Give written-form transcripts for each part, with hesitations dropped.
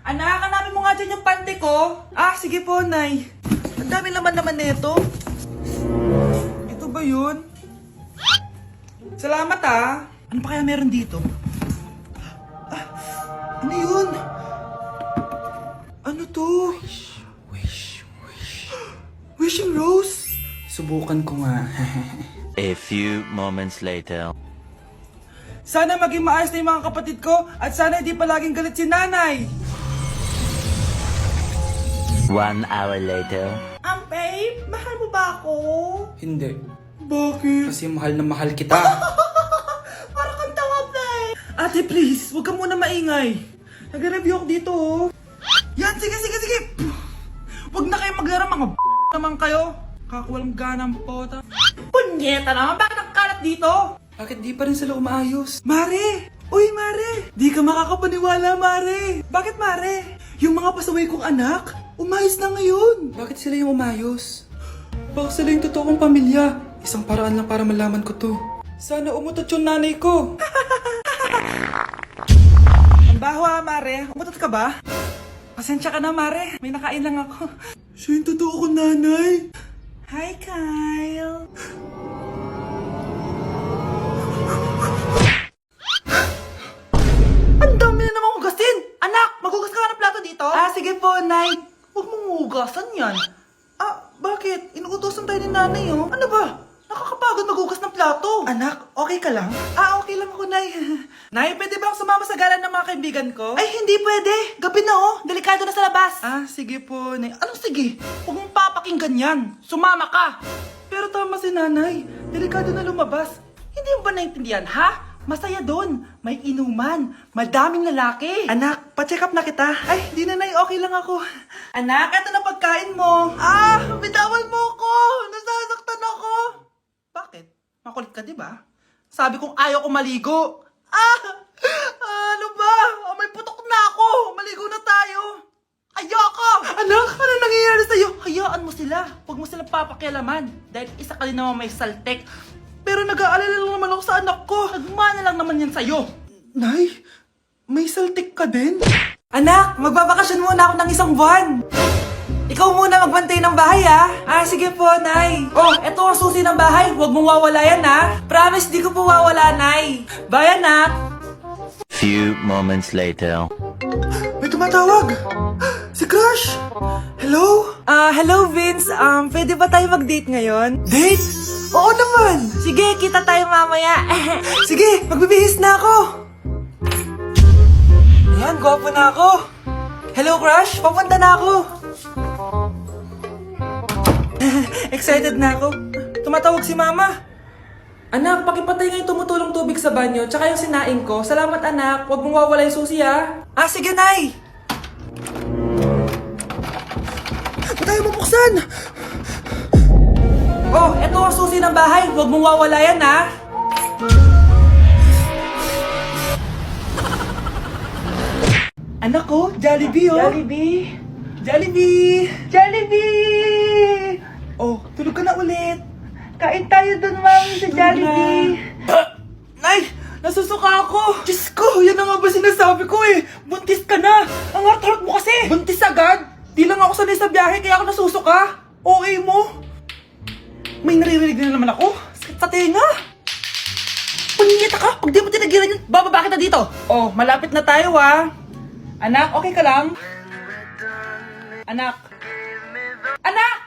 Anak, hanapin mo nga dyan yung pante ko. Ah, sige po, Nay. Ang dami naman nito. Ito ba yun? Salamat ah. Ano pa kaya meron dito? Ah, ano yun? Ano to? Wishing Rose? Subukan ko nga. A few moments later. Sana maging maayos na yung mga kapatid ko at sana hindi palaging galit si nanay. 1 hour later. Babe, mahal mo ba ako? Hindi. Bakit? Kasi mahal na mahal kita. Para kang tawa, babe. Ate, please, huwag ka muna maingay. Nag-review ako dito, oh. Yan, sige. Huwag na kayo maglaro, mga naman kayo. Kakawalang ganang pota. Punyeta naman, bakit nagkalat dito? Bakit di pa rin sila umaayos? Mare! Uy, Mare! Di ka makakapaniwala, Mare! Bakit, Mare? Yung mga pasaway kong anak, umayos na ngayon. Bakit sila yung umayos? Baka sila yung totoong pamilya. Isang paraan lang para malaman ko to. Sana umutot yung nanay ko. Ang baho, Mare. Umutot ka ba? Pasensya ka na, Mare. May nakain lang ako. Siya yung totoo ko, nanay. Hi, Kyle. Ang dami na namang hugasin! Anak, maghugas ka nga ng plato dito? Ah, sige po, Nay. Huwag mong hugasan yan. Ah, bakit? Inuutosan tayo ni nanay, oh. Ano ba? Nakakapagod maghugas ng plato. Anak, okay ka lang? Ah, okay lang ako, Nay. Nay, pwede bang sumama sa gala ng mga kaibigan ko? Ay, hindi pwede. Gabi na, oh. Delikado na sa labas. Ah, sige po, Nay. Anong sige? Huwag mong papakinggan yan. Sumama ka. Pero tama si nanay. Delikado na lumabas. Hindi mo ba naintindihan, ha? Masaya doon. May inuman. Madaming lalaki. Anak, pa-check up na kita. Ay, di na, Nay. Okay lang ako. Anak, eto na pagkain mo. Ah, bitawan mo ko. Nasasaktan ako. Bakit? Makulit ka, di ba? Sabi kong ayaw ko maligo. Ah! Ano ba? Oh, may putok na ako. Maligo na tayo. Ayoko! Anak, ano nangyayari sa'yo? Hayaan mo sila. Huwag mo sila papakialaman. Dahil isa ka din naman may saltek. Pero nag-aalala lang naman ako sa anak ko. Nagmana lang naman yan sa'yo. Nay, may saltik ka din? Anak, magbabakasyon muna ako ng isang buwan. Ikaw muna magbantay ng bahay, ah. Ah, sige po, Nay. Oh, eto ang susi ng bahay. Huwag mong wawala yan, ha. Promise, di ko po wawala, Nay. Bye, anak. Few moments later. May tumatawag. Si Crush. Hello? Hello, Vince. Pwede ba tayo mag-date ngayon? Date? Oo naman. Sige, kita tayo mamaya. Sige, magbibihis na ako. Ayan, gwapo na ako. Hello, Crush. Papunta na ako. Excited na ako. Tumatawag si Mama. Anak, pakipatay nga yung tumutulong tubig sa banyo, tsaka yung sinaing ko. Salamat, anak. Huwag mong wawala yung susi, ha? Ah, sige, Nay. Ba't tayo mabuksan? Oh, eto ang susi ng bahay. Huwag mong wawala yan, ha? Anak ko, Jollibee, oh. Jollibee. Jollibee. Jollibee. Oh, tulog ka na ulit. Kain tayo dun, Mami, sa Jollibee. Nay, nasusuka ako. Diyos ko, yan na nga ba sinasabi ko eh. Buntis ka na. Ang harot mo kasi. Buntis agad? Di lang ako sanay sa biyahe, kaya ako nasusuka. Okay mo? May naririnig na naman ako. Sakit sa tenga. Paningita ka. Pag di mo tinagilan yun, bababa kita dito. Oh, malapit na tayo, ah. Anak, okay ka lang? Anak. Anak!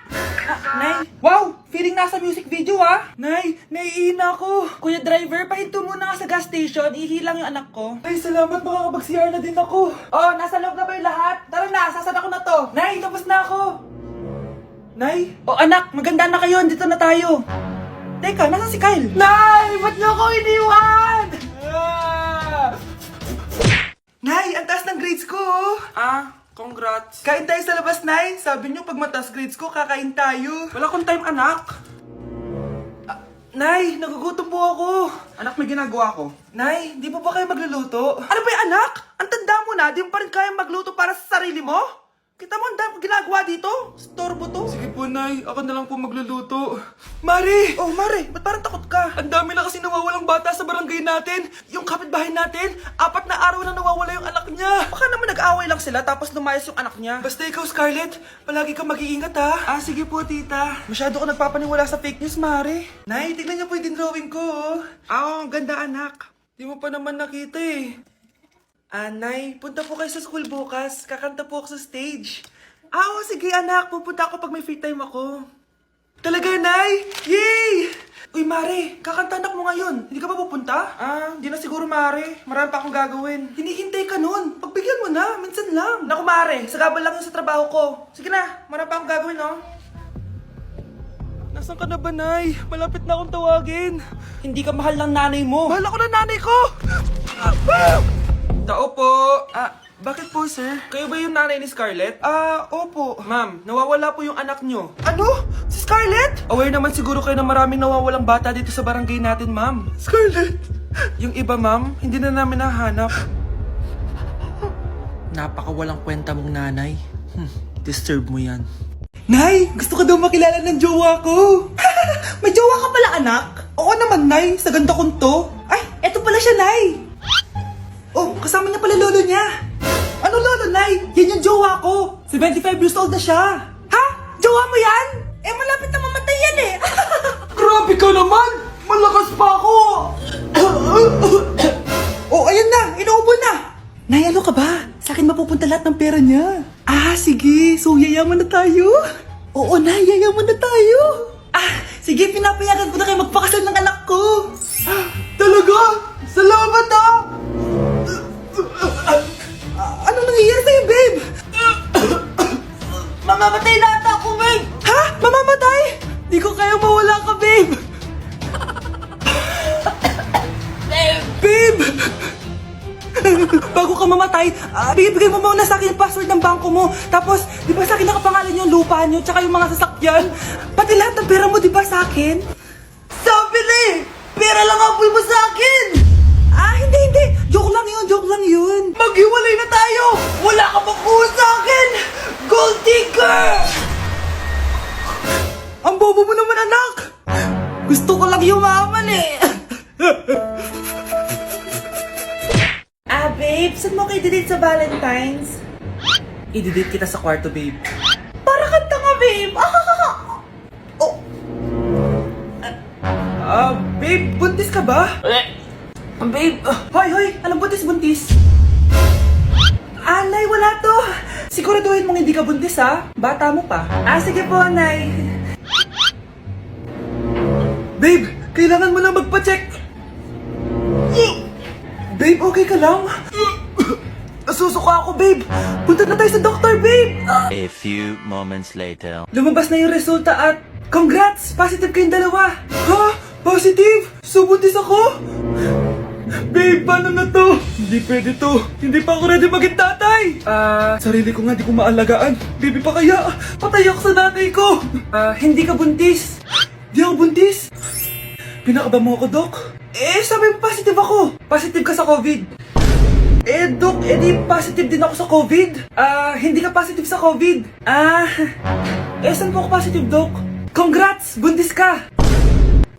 Nay, wow! Feeling nasa music video, ah! Nay, naiihina ako! Kuya driver, pahinto muna nga sa gas station, ihilang yung anak ko. Ay, salamat, makakapag-CR na din ako. Oh, nasa loob na ba yung lahat? Tara na, sasada ko na to. Nay, tapos na ako. Nay? Oh, anak, maganda na kayo, dito na tayo. Teka, nasa si Kyle? Nay, ba't niyo ako iniwan? Nay, ang taas ng grades ko, oh. Ah, congrats. Kain tayo sa labas, Nay. Sabi niyo, pag mataas grades ko, kakain tayo. Wala akong time, anak. Nay, nagugutom po ako. Anak, may ginagawa ko. Nay, di po ba kayo magluluto? Ano ba yung anak? Ang tanda mo na, di mo pa rin kaya magluto para sa sarili mo? Kita mo, ang dami kong ginagawa dito. Storbo to. Sige po, Nay. Ako na lang po magluluto. Mari! Oh, Mare, ba't parang takot ka? Ang dami na kasi nawawalang bata sa barangay natin. Yung kapitbahay natin, 4 na araw na nawawala yung anak niya. Baka naman nag-away lang sila tapos lumayas yung anak niya. Basta ikaw, Scarlett, palagi kang mag-iingat ha. Ah, sige po, tita. Masyado ko nagpapaniwala sa fake news, Mare. Nay, tignan niyo po yung drawing ko. Oh. Ah, ang ganda, anak. Di mo pa naman nakita eh. Nay, punta po kayo sa school bukas. Kakanta po ako sa stage. Ah, sige, anak. Pupunta ako pag may free time ako. Talaga, Nay? Yay! Uy, Mare, kakanta anak mo ngayon. Hindi ka ba pupunta? Ah, hindi na siguro, Mare. Marami pa akong gagawin. Hinihintay ka nun. Pagbigyan mo na, minsan lang. Naku, Mare, sagabal lang yun sa trabaho ko. Sige na, marami pa akong gagawin, no? Nasaan ka na ba, Nay? Malapit na akong tawagin. Hindi ka mahal ng nanay mo. Mahal ako ng nanay ko! Tao po! Bakit po, sir? Kayo ba yung nanay ni Scarlett? Opo. Ma'am, nawawala po yung anak nyo. Ano? Si Scarlett? Aware naman siguro kayo na maraming nawawalang bata dito sa barangay natin, ma'am. Scarlett? Yung iba, ma'am, hindi na namin nahanap. Napakawalang kwenta mong nanay. Disturb mo yan. Nay, gusto ko daw makilala ng jowa ko. May jowa ka pala, anak? Oo naman, Nay. Sa ganda kong to. Ay, eto pala siya, Nay. Oh, kasama niya pala lolo niya. Ano lolo, Nay? Yan yung jowa ko. 75 years old na siya. Ha? Jowa mo yan? Eh, malapit na mamatay yan eh. Grabe ka naman! Malakas pa ako! Oh, ayan na. Inuubo na. Nay, ano ka ba? Sa akin mapupunta lahat ng pera niya. Ah, sige. So, yayaman na tayo? Oo, Nay. Yayaman na tayo. Ah, sige. Pinapayagan ko na kayo magpakasal ng anak ko. Talaga? Salamat ah! Ano nangyayari sa'yo, babe? Mamamatay na ata ako, babe! Ha? Mamamatay? Di ko kaya mawala ka, babe! Babe! Bago ka mamatay, bigay mo muna sa akin yung password ng bangko mo. Tapos, di ba sa akin nakapangalan yung lupa nyo, tsaka yung mga sasakyan? Pati lahat ng pera mo, di ba sa akin? Sabi na eh! Pera lang ang mo sa akin! Ah, hindi. Joke lang yun. Maghiwalay na tayo! Wala ka makuha sa akin! Gold digger! Ang bobo mo naman, anak! Gusto ko lang yumaman eh! Babe, saan mo kayo delete sa Valentine's? I-delete kita sa kwarto, babe. Para kanta nga, babe! Oh! Babe, buntis ka ba? Babe! Hoy! Anong buntis? Nay, wala to! Siguraduhin mong hindi ka buntis, ha? Bata mo pa. Sige po, Nay. Babe, kailangan mo na magpa-check. Babe, okay ka lang? Nasusuka ako, babe! Punta na tayo sa doktor, babe! A few moments later. Lumabas na yung resulta at congrats! Positive kayong dalawa! Ha? Positive? So, buntis ako? Babe, paano na to? Hindi pwede to. Hindi pa ako ready maging tatay. Sarili ko nga di ko maalagaan. Baby pa kaya? Patay ako sa nanay ko. Hindi ka buntis! Di ako buntis. Pinakaba mo ako, Doc? Sabi mo positive ako! Positive ka sa COVID! Doc, di positive din ako sa COVID! Hindi ka positive sa COVID! Saan po ako positive, Doc? Congrats! Buntis ka!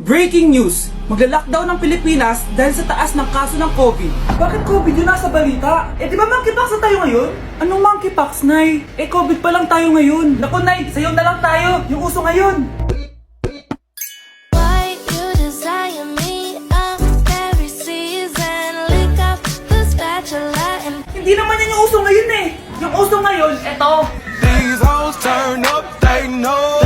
Breaking news! Magla-lockdown ng Pilipinas dahil sa taas ng kaso ng COVID. Bakit COVID yung nasa balita? Di ba monkeypox na tayo ngayon? Anong monkeypox, Nay? COVID pa lang tayo ngayon. Naku, Nay, sayo na lang tayo. Yung uso ngayon. Why you desire me every season? Lick up the spatula and Hindi naman yan yung uso ngayon eh. Yung uso ngayon, eto. These hoes turn up, they know.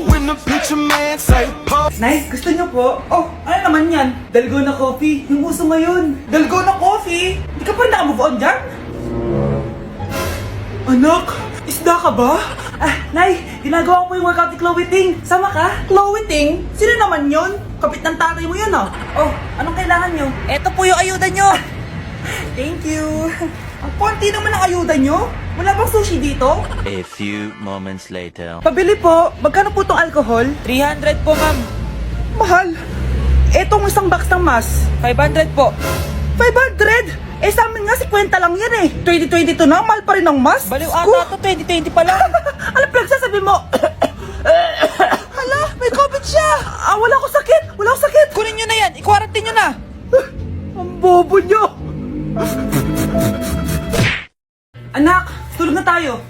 When the picture man say pop. Nice, gusto niyo po? Oh, ano naman yan? Dalgona coffee. Yung uso ngayon. Dalgona coffee? Hindi ka pa naka-move on dyan? Anak, isda ka ba? Nay, ginagawa ko po yung workout ni Chloe Ting. Sama ka? Chloe Ting? Sino naman yon? Kapit ng tatay mo yun, oh. Oh, anong kailangan nyo? Eto po yung ayuda nyo. Thank you. Ang konti naman ang ayuda nyo. Wala bang sushi dito? A few moments later. Pabili po. Magkano po tong alcohol? 300 po, ma'am. Mahal. Etong isang box ng mas. 500 po. 500? Eh sa amin nga 50 lang yan eh. 2022 na, mahal pa rin ang mas. Baliw ata to, 2020 pa lang. Ano pinagsasabi mo? Hala, may COVID siya. Wala ko sakit, wala ko sakit. Kunin nyo na yan, i-quarantine nyo na. Ang bobo nyo. Anak, tulog na tayo.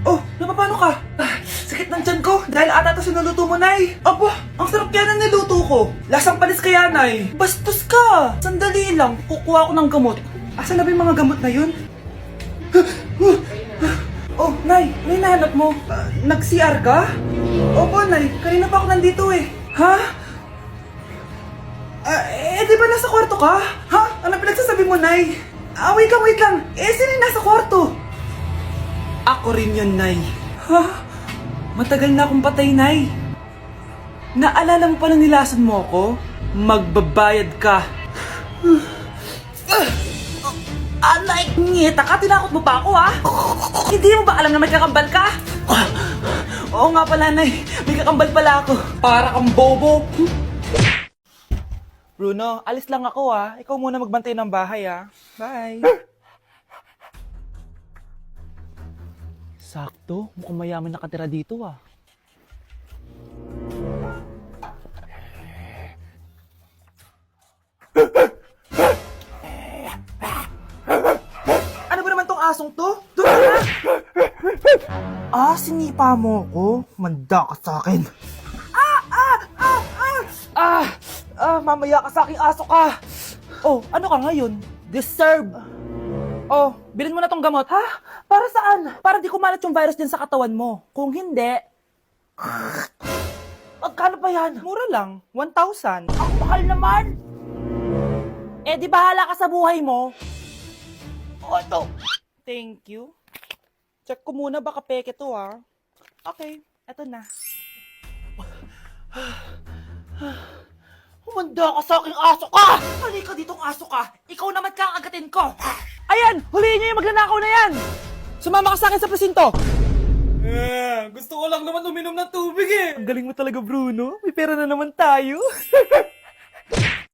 Oh, napapano ka? Sakit ng tiyan ko dahil ata ito sinuluto mo, Nay. Aba, ang sarap kaya na niluto ko. Lasang panis kaya, Nay. Bastos ka. Sandali lang, kukuha ko ng gamot. Asan na ba yung mga gamot na yun? Oh, Nay, ano yung nahanap mo? Nag-CR ka? Opo, Nay, kanina pa ako nandito eh. Ha? Di ba nasa kwarto ka? Ha? Ano pinagsasabi mo, Nay? Wait lang. Sino yung nasa kwarto? Ako rin yun, Nay. Ha? Matagal na akong patay, Nay. Naalala mo pa na nilasan mo ako? Magbabayad ka. Nay, ngita ka, tinakot mo pa ako, ha? Hindi mo ba alam na may kakambal ka? Oo nga pala, Nay. May kakambal pala ako. Para kang bobo. Bruno, alis lang ako, ha? Ikaw muna magbantay ng bahay, ha? Bye. Sakto, mukhang mayaman nakatira dito, ah. Ano ba naman tong asong to? Doon na! Sinipa mo ko? Manda ka sa akin. Mamaya ka sa aking aso ka. Oh, ano ka ngayon? Deserve. Oh, bilhin mo na tong gamot. Ha? Para saan? Para di kumalat yung virus din sa katawan mo. Kung hindi... Magkano pa yan? Mura lang. 1,000. Ang mahal naman! Di bahala ka sa buhay mo. Ito. Thank you. Check ko muna, baka peke to, ha. Okay, eto na. Humanda ka sa aking aso ka! Halika ditong aso ka! Ikaw naman kakagatin ko! Ayan! Huliin niyo yung magnanakaw na yan! Sumama ka sa akin sa presinto! Gusto ko lang naman uminom ng tubig eh. Ang galing mo talaga, Bruno. May pera na naman tayo.